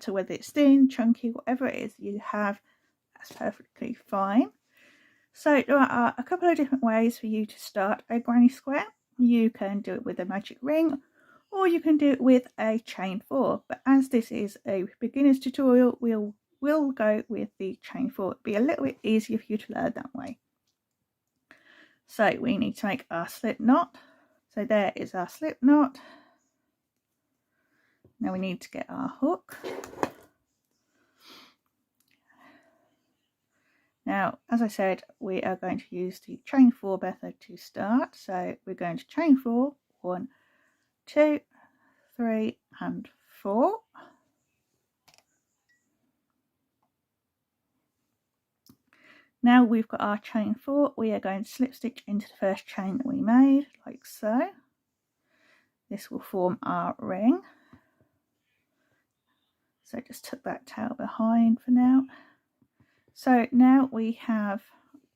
matter whether it's thin, chunky, whatever it is you have, that's perfectly fine. So there are a couple of different ways for you to start a granny square. You can do it with a magic ring, or you can do it with a chain 4, but as this is a beginner's tutorial, we'll go with the chain 4. It'll be a little bit easier for you to learn that way. So we need to make our slip knot. So there is our slip knot. Now we need to get our hook. Now, as I said, we are going to use the chain 4 method to start. So we're going to chain 4, 1, 2, 3 and 4. Now we've got our chain 4, we are going to slip stitch into the first chain that we made, like so. This will form our ring. So just tuck that tail behind for now. So now we have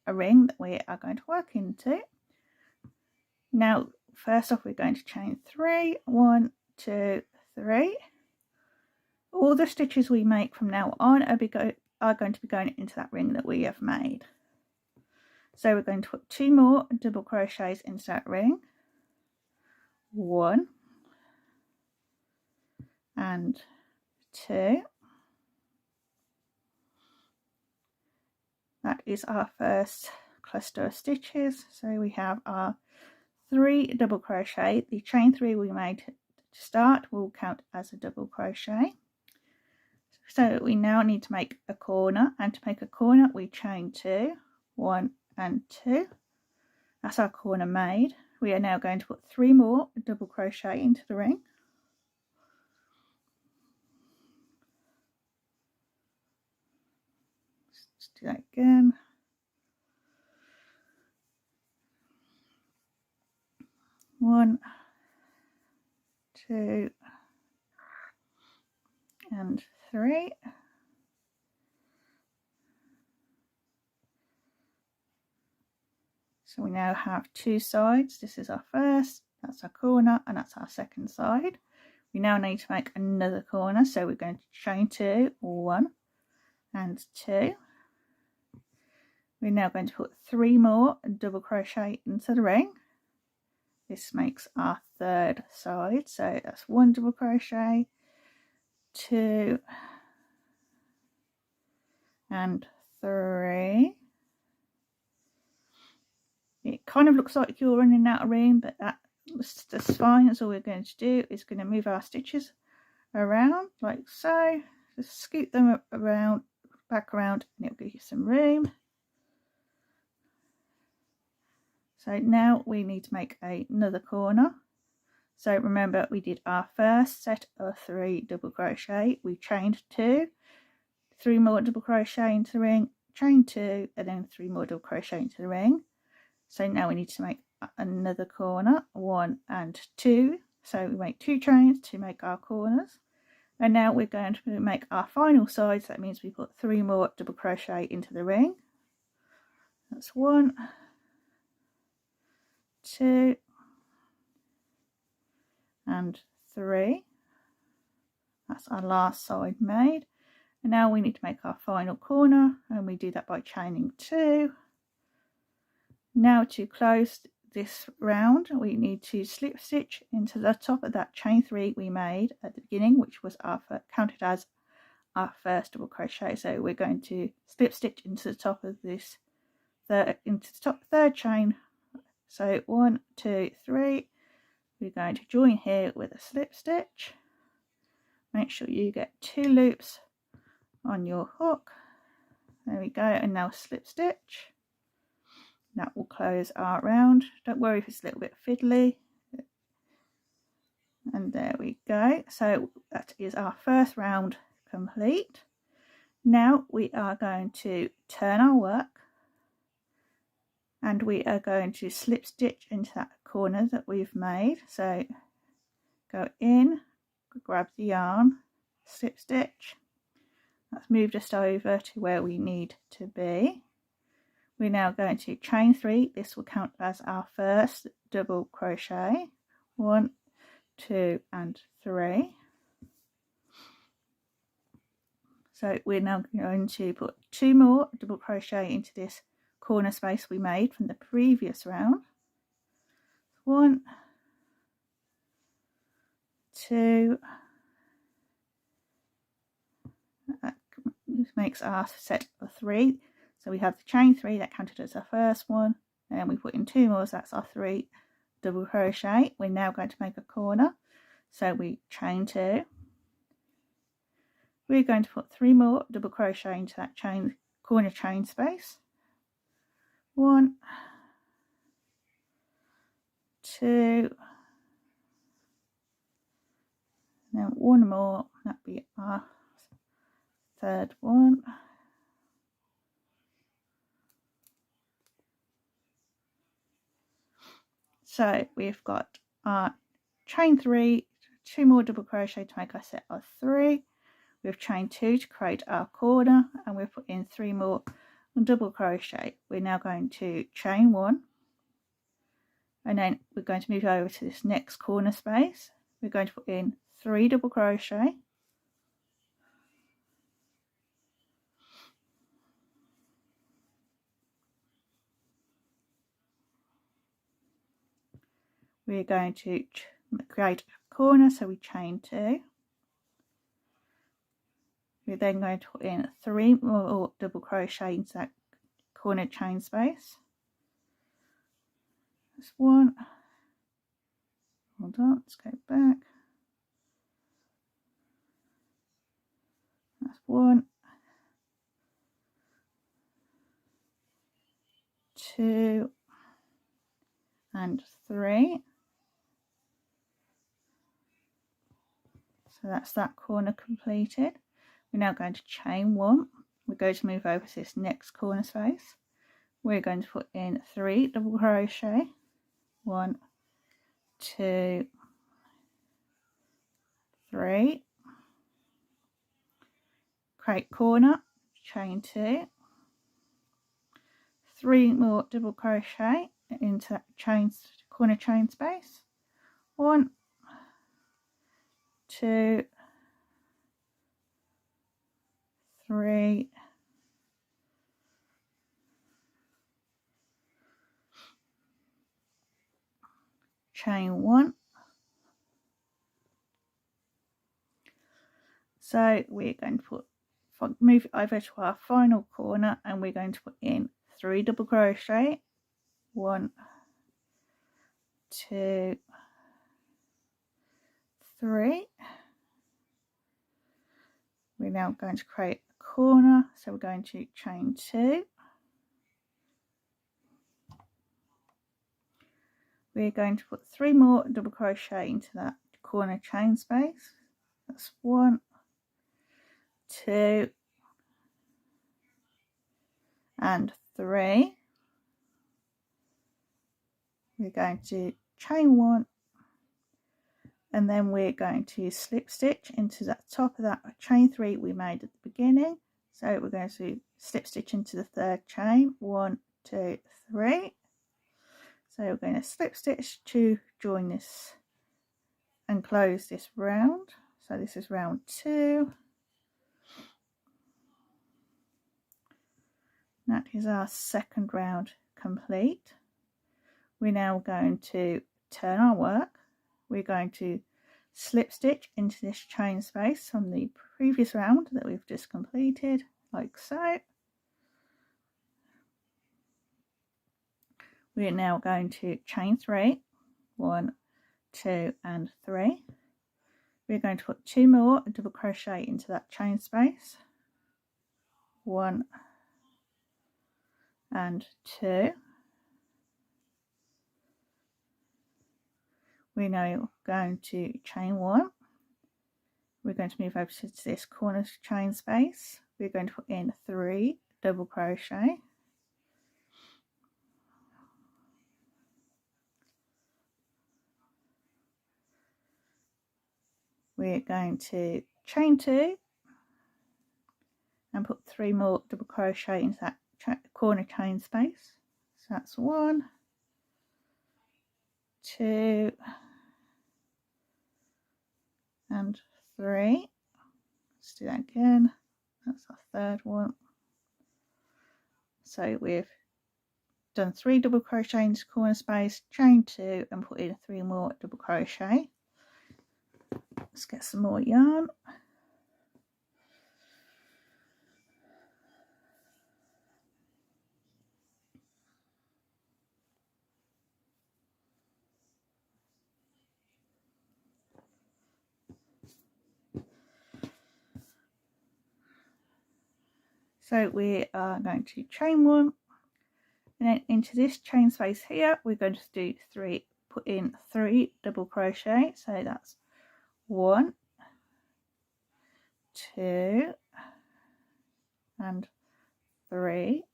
a ring that we are going to work into. Now first off, we're going to chain 3, 1, 2, 3. All the stitches we make from now on are going to be going into that ring that we have made. So we're going to put 2 more double crochets into that ring. 1 and 2. That is our first cluster of stitches. So we have our 3 double crochet. The chain 3 we made to start will count as a double crochet. So we now need to make a corner, and to make a corner we chain 2, 1 and 2. That's our corner made. We are now going to put 3 more double crochet into the ring. Let's do that again. One, 2 and 3. So we now have 2 sides. This is our first, that's our corner, and that's our second side. We now need to make another corner, so we're going to chain 2, 1 and 2. We're now going to put 3 more double crochet into the ring. This makes our third side, so that's 1 double crochet, 2 and 3. It kind of looks like you're running out of room, but that's fine. That's all we're going to do, is going to move our stitches around like so. Just scoot them around, back around, and it'll give you some room. So now we need to make another corner. So remember, we did our first set of 3 double crochet. We chained 2, 3 more double crochet into the ring, chain 2, and then 3 more double crochet into the ring. So now we need to make another corner, 1 and 2. So we make 2 chains to make our corners. And now we're going to make our final sides. That means we put 3 more double crochet into the ring. That's 1, 2 and 3. That's our last side made. And now we need to make our final corner, and we do that by chaining 2. Now to close this round, we need to slip stitch into the top of that chain 3 we made at the beginning, which was counted as our first double crochet. So we're going to slip stitch into the top of this third chain. So 1, 2, 3. We're going to join here with a slip stitch. Make sure you get 2 loops on your hook. There we go, and now slip stitch. That will close our round. Don't worry if it's a little bit fiddly. And there we go. So that is our first round complete. Now we are going to turn our work, and we are going to slip stitch into that corner that we've made. So go in, grab the yarn, slip stitch. That's moved us over to where we need to be. We're now going to chain 3. This will count as our first double crochet. 1, 2 and 3. So we're now going to put 2 more double crochet into this corner space we made from the previous round. 1, 2, that makes our set of 3. So we have the chain 3 that counted as our first one, and then we put in 2 more, so that's our 3 double crochet. We're now going to make a corner, so we chain 2. We're going to put 3 more double crochet into that corner chain space. 1, 2, then 1 more, that'll be our 3rd one. So we've got our chain 3, 2 more double crochet to make our set of 3. We've chained 2 to create our corner, and we've put in 3 more double crochet. We're now going to chain 1, and then we're going to move over to this next corner space. We're going to put in 3 double crochet, we're going to create a corner, so we chain 2. We're then going to put in 3 more double crochet into that corner chain space. That's 1. Hold on, let's go back. That's 1, 2, and 3. So that's that corner completed. We're now going to chain 1. We're going to move over to this next corner space. We're going to put in 3 double crochet. 1, 2, 3. Create corner, chain 2. 3 more double crochet into that corner chain space. 1, 2, 3, chain 1. So we're going to move over to our final corner, and we're going to put in 3 double crochet. 1, 2, 3. We're now going to create a corner, so we're going to chain 2. We're going to put 3 more double crochet into that corner chain space. That's 1, 2, and 3. We're going to chain 1, and then we're going to slip stitch into that top of that chain 3 we made at the beginning. So we're going to slip stitch into the 3rd chain. 1, 2, 3. So we're going to slip stitch to join this and close this round. So this is round 2. That is our 2nd round complete. We're now going to turn our work. We're going to slip stitch into this chain space from the previous round that we've just completed, like so. We're now going to chain 3, 1, 2, and 3. We're going to put 2 more double crochet into that chain space. 1 and 2. We're now going to chain 1. We're going to move over to this corner chain space. We're going to put in 3 double crochet. We're going to chain 2 and put 3 more double crochet into that corner chain space. So that's 1, 2, and 3. Let's do that again. That's our third one. So we've done 3 double crochet into corner space, chain 2 and put in 3 more double crochet. Let's get some more yarn. So we are going to chain 1, and then into this chain space here we're going to do put in 3 double crochet. So that's 1, 2 and 3.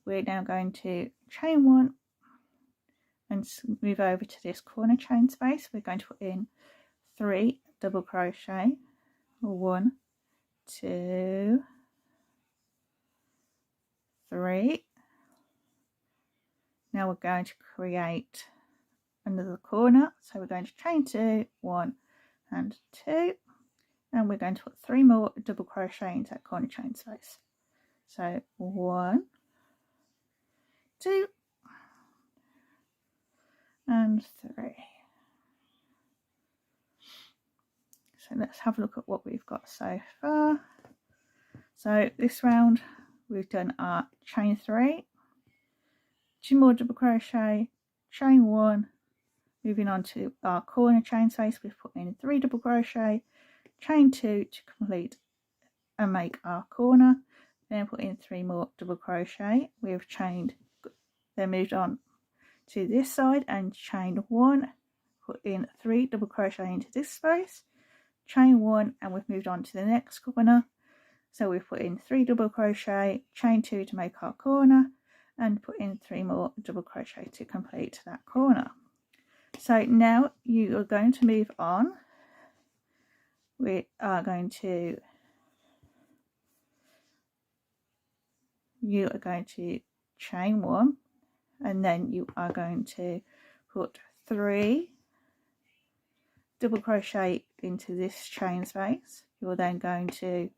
We're now going to chain 1 and move over to this corner chain space. We're going to put in 3 double crochet. 1, 2, 3. Now we're going to create another corner, so we're going to chain 2, 1 and 2, and we're going to put 3 more double crochet into that corner chain space. So 1, 2 and 3. So let's have a look at what we've got so far. So this round we've done our chain 3, 2 more double crochet, chain 1, moving on to our corner chain space. We've put in 3 double crochet, chain 2 to complete and make our corner, then put in 3 more double crochet. We've chained, then moved on to this side and chained 1, put in 3 double crochet into this space, chain 1, and we've moved on to the next corner. So we've put in 3 double crochet, chain 2 to make our corner, and put in 3 more double crochet to complete that corner. So now you are going to move on. We are going to chain 1, and then you are going to put 3 double crochet into this chain space. You're then going to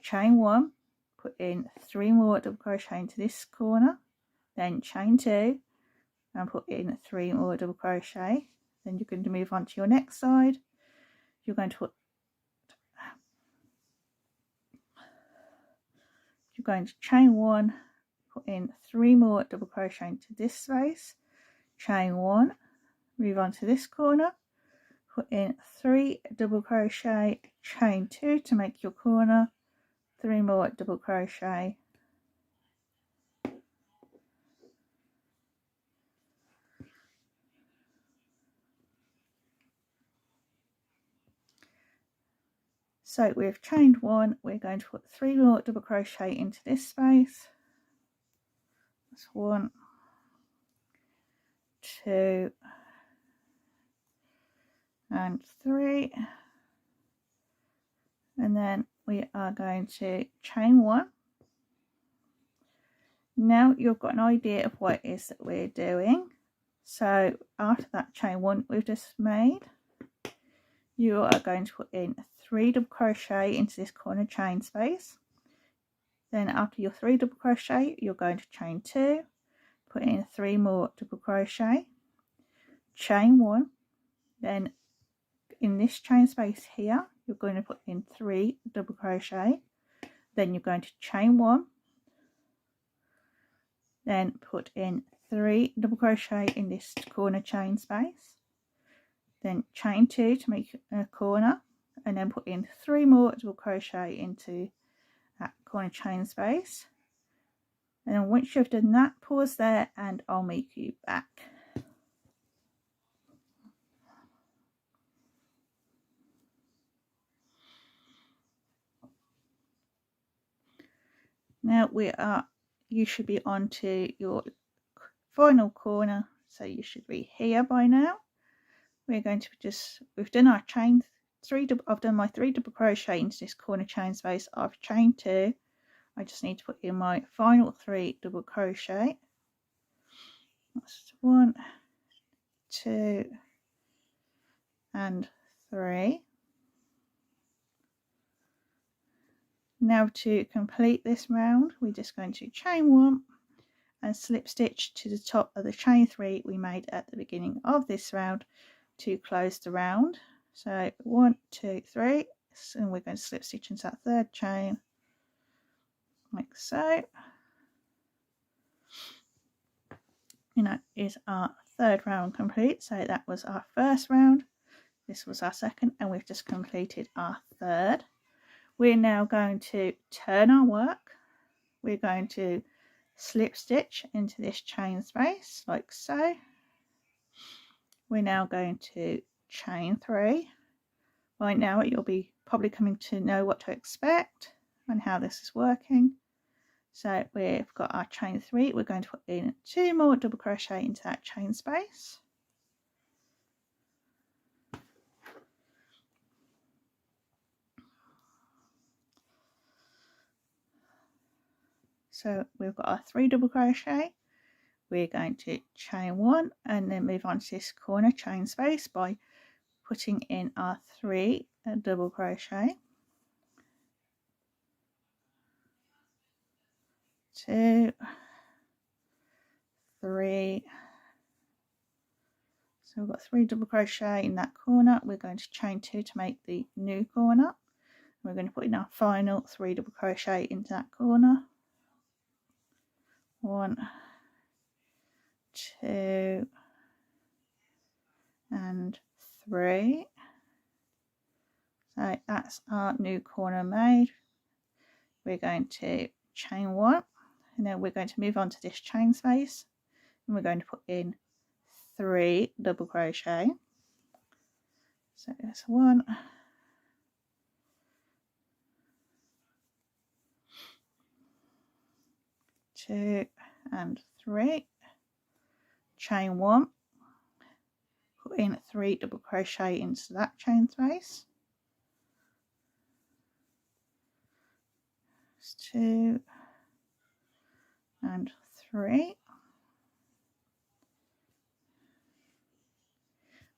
chain 1, put in 3 more double crochet into this corner, then chain 2 and put in 3 more double crochet. Then you're going to move on to your next side. You're going to chain 1, put in 3 more double crochet into this space, chain 1, move on to this corner, put in 3 double crochet, chain 2 to make your corner, 3 more double crochet, so we've chained 1, we're going to put 3 more double crochet into this space. That's 1, 2 and 3, and then we are going to chain 1. Now you've got an idea of what it is that we're doing. So after that chain 1 we've just made, you are going to put in 3 double crochet into this corner chain space. Then after your 3 double crochet you're going to chain 2, put in 3 more double crochet, chain 1, then in this chain space here you're going to put in 3 double crochet, then you're going to chain 1, then put in 3 double crochet in this corner chain space, then chain 2 to make a corner, and then put in 3 more double crochet into that corner chain space. And then once you've done that, pause there and I'll meet you back. Now you should be on to your final corner, so you should be here by now. We're going to we've done our chain 3, I've done my 3 double crochet into this corner chain space. I've chained 2. I just need to put in my final 3 double crochet. That's 1, 2 and 3. Now to complete this round, we're just going to chain 1 and slip stitch to the top of the chain 3 we made at the beginning of this round to close the round. So 1, 2, 3, and we're going to slip stitch into that 3rd chain like so. And that is our 3rd round complete. So that was our 1st round, this was our 2nd, and we've just completed our 3rd. We're now going to turn our work. We're going to slip stitch into this chain space like so. We're now going to chain 3. Right now you'll be probably coming to know what to expect and how this is working. So we've got our chain 3, we're going to put in 2 more double crochet into that chain space. So we've got our 3 double crochet, we're going to chain 1 and then move on to this corner chain space by putting in our 3 double crochet, 2, 3, so we've got 3 double crochet in that corner. We're going to chain 2 to make the new corner. We're going to put in our final 3 double crochet into that corner, 1, 2 and 3. So that's our new corner made. We're going to chain 1 and then we're going to move on to this chain space and we're going to put in 3 double crochet. So that's 1, 2 and 3, chain 1, put in 3 double crochet into that chain space, 2 and 3.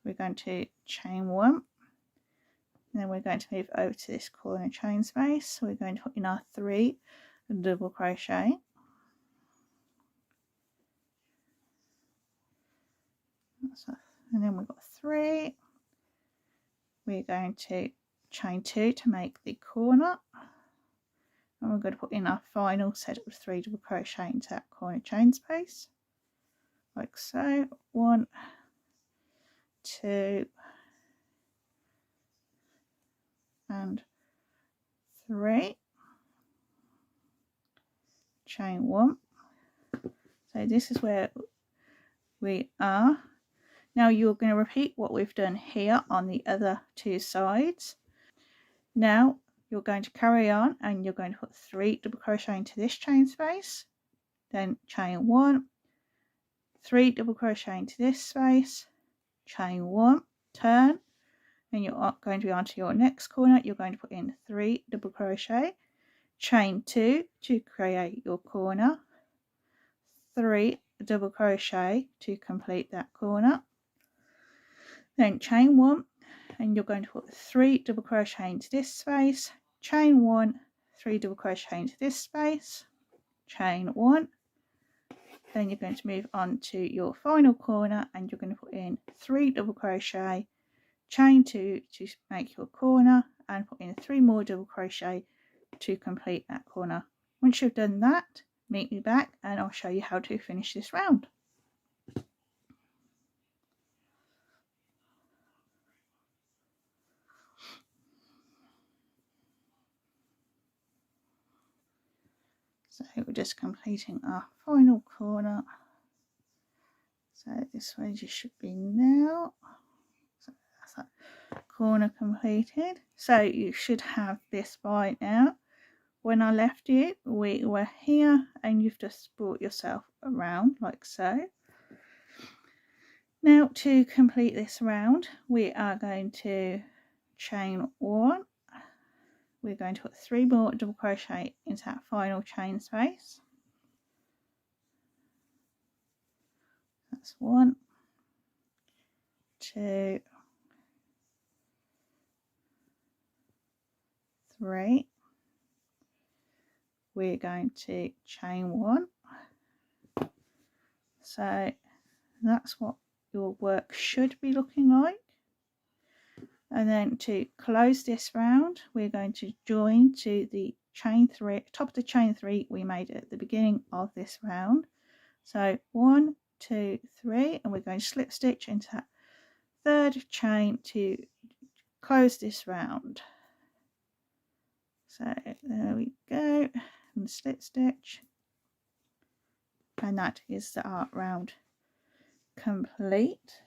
We're going to chain 1 and then we're going to move over to this corner chain space. So we're going to put in our 3 double crochet, and then we've got 3. We're going to chain 2 to make the corner, and we're going to put in our final set of 3 double crochet into that corner chain space like so, 1, 2 and 3, chain 1. So this is where we are. Now you're going to repeat what we've done here on the other 2 sides. Now you're going to carry on and you're going to put 3 double crochet into this chain space, then chain 1, 3 double crochet into this space, chain 1, turn, and you're going to be onto your next corner. You're going to put in 3 double crochet, chain 2 to create your corner, 3 double crochet to complete that corner, then chain 1 and you're going to put 3 double crochet into this space, chain 1, 3 double crochet into this space, chain 1, then you're going to move on to your final corner and you're going to put in 3 double crochet, chain 2 to make your corner, and put in 3 more double crochet to complete that corner. Once you've done that, meet me back and I'll show you how to finish this round. So we're just completing our final corner. So this way you should be now. So that's that corner completed. So you should have this by now. When I left you, we were here and you've just brought yourself around like so. Now to complete this round, we are going to chain 1. We're going to put 3 more double crochet into that final chain space. That's 1, 2, 3, we're going to chain 1. So that's what your work should be looking like. And then to close this round, we're going to join to the chain 3, top of the chain 3 we made at the beginning of this round. So 1, 2, 3, and we're going to slip stitch into that 3rd chain to close this round. So there we go, and slip stitch, and that is the art round complete.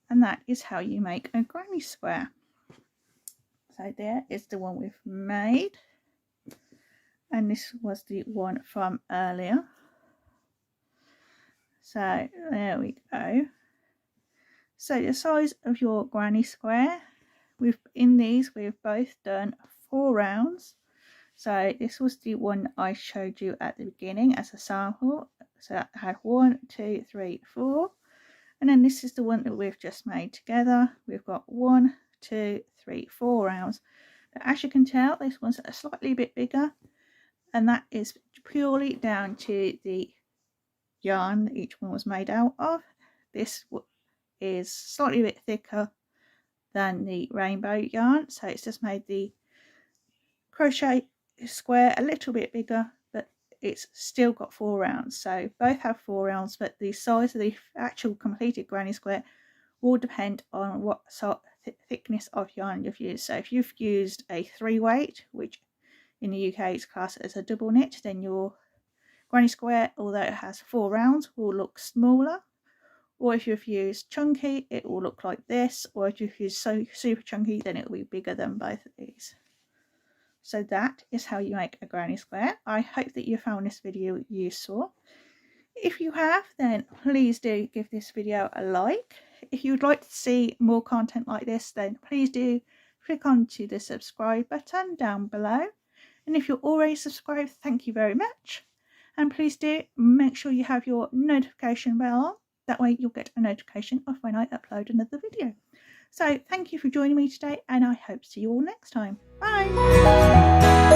And that is how you make a granny square. So there is the one we've made, and this was the one from earlier. So there we go. So the size of your granny square, in these we've both done 4 rounds. So this was the one I showed you at the beginning as a sample. So that had 1, 2, 3, 4. And then this is the one that we've just made together. We've got 1, 2, 3, 4 rounds. As you can tell, this one's a slightly bit bigger, and that is purely down to the yarn that each one was made out of. This is slightly a bit thicker than the rainbow yarn, so it's just made the crochet square a little bit bigger, but it's still got 4 rounds. So both have 4 rounds, but the size of the actual completed granny square will depend on what sort of thickness of yarn you've used. So if you've used a 3 weight, which in the UK is classed as a double knit, then your granny square, although it has 4 rounds, will look smaller. Or if you've used chunky, it will look like this. Or if you've used super chunky, then it will be bigger than both of these. So that is how you make a granny square. I hope that you found this video useful. If you have, then please do give this video a like. If you'd like to see more content like this, then please do click onto the subscribe button down below. And if you're already subscribed, thank you very much. And please do make sure you have your notification bell on. That way you'll get a notification of when I upload another video. So thank you for joining me today, and I hope to see you all next time. Bye!